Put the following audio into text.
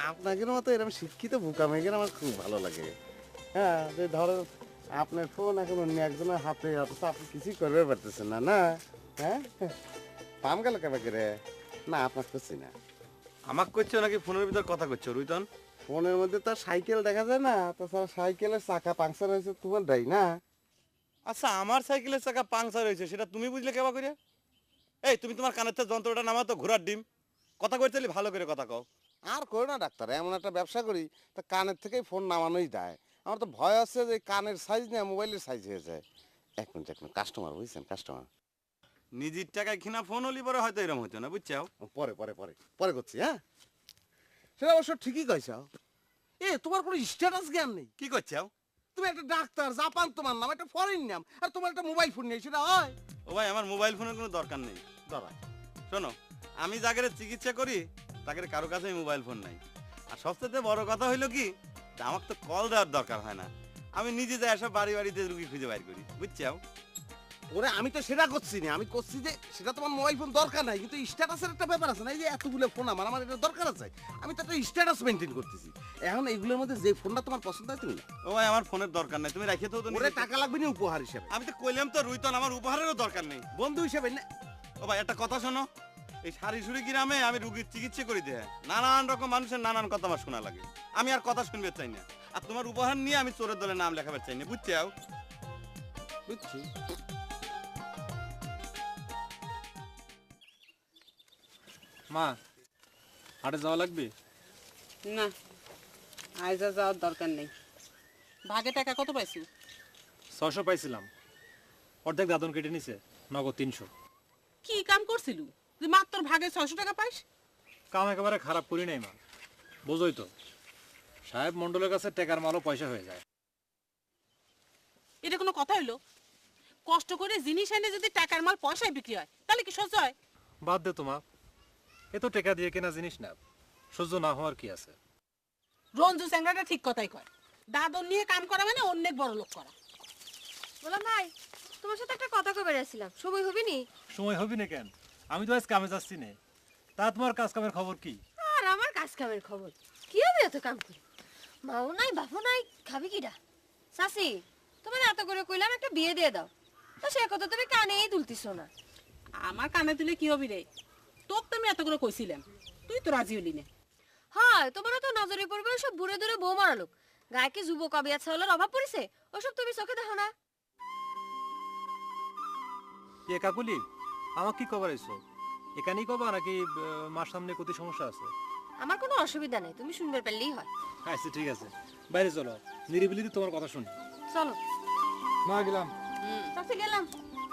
আপনাদের মতো এরকম শিক্ষিত বোকা মেয়েদের আমার খুব ভালো লাগে। হ্যাঁ, যে ধরো আপনার ফোন এখন অন্য একজনের হাতে, অথচ আপনি কিছুই করবে পারতেছেন না, না? হ্যাঁ, পাম গেল কেবা করে? না, আপনার করছি না। আমাক করছো নাকি ফোনের ভিতর কথা করছো রুইতন? ফোনের মধ্যে তো আর সাইকেল দেখা যায় না, তাছাড়া সাইকেলের চাকা পাংচার হয়েছে তোমার দাই না? আচ্ছা, আমার সাইকেলের চাকা পাংচার হয়েছে সেটা তুমি বুঝলে কেবা করে? এই তুমি তোমার কানের থেকে যন্ত্রটা নামাতো, ঘোড়ার ডিম। কথা কইতে ভালো করে কথা কও। আর করো না ডাক্তার, এমন একটা ব্যবসা করি তা কানের থেকেই ফোন নামানোই যায়। আমার তো ভয় আছে যে কানের সাইজ নিয়ে মোবাইলের সাইজ হয়ে যায়। এক মিনিট কাস্টমার, বুঝছেন? কাস্টমার নিজের টাকায় কিনা ফোন হলি পরে হয়তো এরকম হতো না, বুঝছাও? পরে পরে পরে পরে করছি। হ্যাঁ, সেটা অবশ্য ঠিকই কইছ। তোমার কোনো স্ট্যাটাস জ্ঞান নেই। কি করছাও? তুমি একটা ডাক্তার, জাপান তোমার নাম, একটা ফরেন নাম, আর তোমার একটা মোবাইল ফোন নেই, সেটা হয়? ও ভাই, আমার মোবাইল ফোনের কোনো দরকার নেই। দাদা, শোনো, আমি যাকে চিকিৎসা করি তাকে কারো কাছে মোবাইল ফোন নাই। আর সবচেয়ে বড় কথা হইলো কি, আমার তো কল দেওয়ার দরকার হয় না। আমি নিজে যাই এসব বাড়ি বাড়িতে রুগী খুঁজে বাইর করি, বুঝছাও? ওরে আমি তো সেটা করছি না, আমি করছি যে সেটা তোমার মোবাইল ফোন দরকার নাই, কিন্তু স্ট্যাটাসের একটা ব্যাপার আছে না, এই যে এতগুলো ফোন আমার আমার এটা দরকার আছে, আমি তো একটা স্ট্যাটাস মেনটেন করতেছি। এখন এইগুলোর মধ্যে যে ফোনটা তোমার পছন্দ হয় তুমি নাও। ও ভাই, আমার ফোনের দরকার নাই, তুমি রাখিয়ে তো। ওরে টাকা লাগবে না উপহার হিসেবে। আমি তো কইলাম তো রুইতন, আমার উপহারেরও দরকার নেই। বন্ধু হিসেবে না। ও ভাই, একটা কথা শোনো, এই সারিসুরি গ্রামে আমি রুগীর চিকিৎসা করি দেয় নানান রকম মানুষের নানান কথা আমার শোনা লাগে। আমি আর কথা শুনবে চাই না, আর তোমার উপহার নিয়ে আমি চোরের দলে নাম লেখাবার চাই না, বুঝছাও? বুঝছি। মা, হাটে যাওয়া লাগবে? না, আজ আর যাওয়ার দরকার নেই। ভাগে টাকা কত পাইছি? 600 পাইছিলাম, অর্ধেক দাদন কেটে নিছে, নগদ 300। কি কাম করছিল যে মাত্র ভাগে 600 টাকা পাইস? কাম একেবারে খারাপ করি নাই মা, বোঝোই তো, সাহেব মন্ডলের কাছে টাকার মালও পয়সা হয়ে যায়। এটা কোনো কথা হইলো? কষ্ট করে জিনিস এনে যদি টাকার মাল পয়সায় বিক্রি হয় তাহলে কি সহ্য হয়? বাদ দে তোমা, এ তো টাকা দিয়ে কেনা জিনিস না, সহ্য না হওয়ার কি আছে? রঞ্জু স্যাংরাটা ঠিক কথাই কয়, দাদন নিয়ে কাম করা মানে অনেক বড় লোক করা। বললাম ভাই, তোমার সাথে একটা কথা কবে আসছিলাম, সময় হবে নি? সময় হবি না কেন? আমি তো আজ কামে যাচ্ছি না। তা তোমার কাজ কামের খবর কি? আর আমার কাজ কামের খবর কি হবে? এত কাম করি, মাও নাই বাপও নাই, খাবি কিডা? চাচি, তোমার এত করে কইলাম একটা বিয়ে দিয়ে দাও, তো সে কথা তুমি কানেই তুলতিছো না। আমার কানে তুলে কি হবি রে? তোকে তো আমি এত করে কইছিলাম, তুই তো রাজি হলি না। হয় তোমারও তো নজরে পড়বে ওসব বুড়ে দূরে বউ মারা লোক, গায়ে কি যুবক আবিয়া ছাওয়ালের অভাব পড়েছে? ওসব তুমি চোখে দেখো না? এ কাকুলি, আমার কি খবর আইছো? এখানেই কবা নাকি মার সামনে কত সমস্যা আছে? আমার কোনো অসুবিধা নেই, তুমি শুনবে পারলেই হয়। আচ্ছা ঠিক আছে, বাইরে চলো, নিরিবিলিতে তোমার কথা শুনি। চলো। মা গেলাম। চাচি গেলাম।